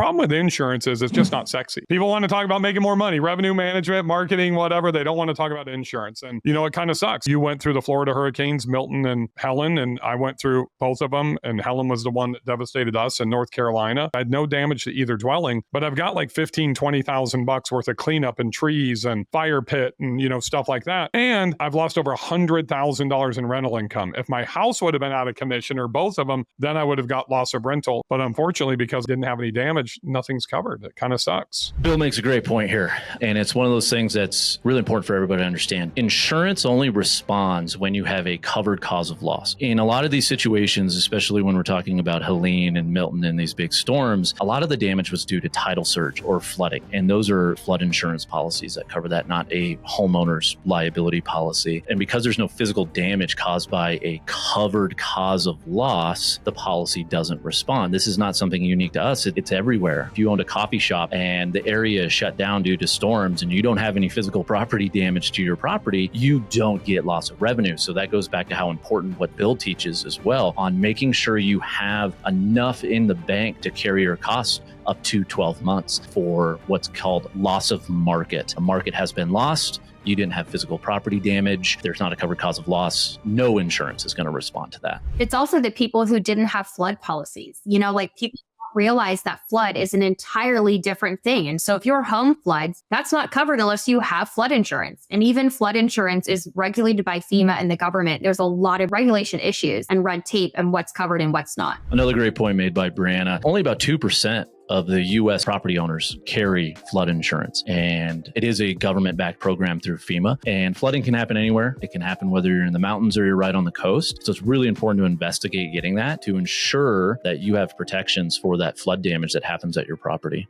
problem with insurance is it's just not sexy. People want to talk about making more money, revenue management, marketing, whatever. They don't want to talk about insurance. And, it kind of sucks. You went through the Florida hurricanes, Milton and Helen, and I went through both of them. And Helen was the one that devastated us in North Carolina. I had no damage to either dwelling, but I've got like $15,000-$20,000 worth of cleanup and trees and fire pit and, stuff like that. And I've lost over $100,000 in rental income. If my house would have been out of commission or both of them, then I would have got loss of rental. But unfortunately, because I didn't have any damage, nothing's covered. It kind of sucks. Bill makes a great point here. And it's one of those things that's really important for everybody to understand. Insurance only responds when you have a covered cause of loss. In a lot of these situations, especially when we're talking about Helene and Milton and these big storms, a lot of the damage was due to tidal surge or flooding. And those are flood insurance policies that cover that, not a homeowner's liability policy. And because there's no physical damage caused by a covered cause of loss, the policy doesn't respond. This is not something unique to us. It's everywhere. If you owned a coffee shop and the area is shut down due to storms and you don't have any physical property damage to your property, you don't get loss of revenue. So that goes back to how important what Bill teaches as well on making sure you have enough in the bank to carry your costs up to 12 months for what's called loss of market. A market has been lost. You didn't have physical property damage. There's not a covered cause of loss. No insurance is going to respond to that. It's also the people who didn't have flood policies. People don't realize that flood is an entirely different thing. And so if your home floods, that's not covered unless you have flood insurance. And even flood insurance is regulated by FEMA and the government. There's a lot of regulation issues and red tape and what's covered and what's not. Another great point made by Brianna. Only about 2% of the U.S. property owners carry flood insurance. And it is a government-backed program through FEMA. And flooding can happen anywhere. It can happen whether you're in the mountains or you're right on the coast. So it's really important to investigate getting that to ensure that you have protections for that flood damage that happens at your property.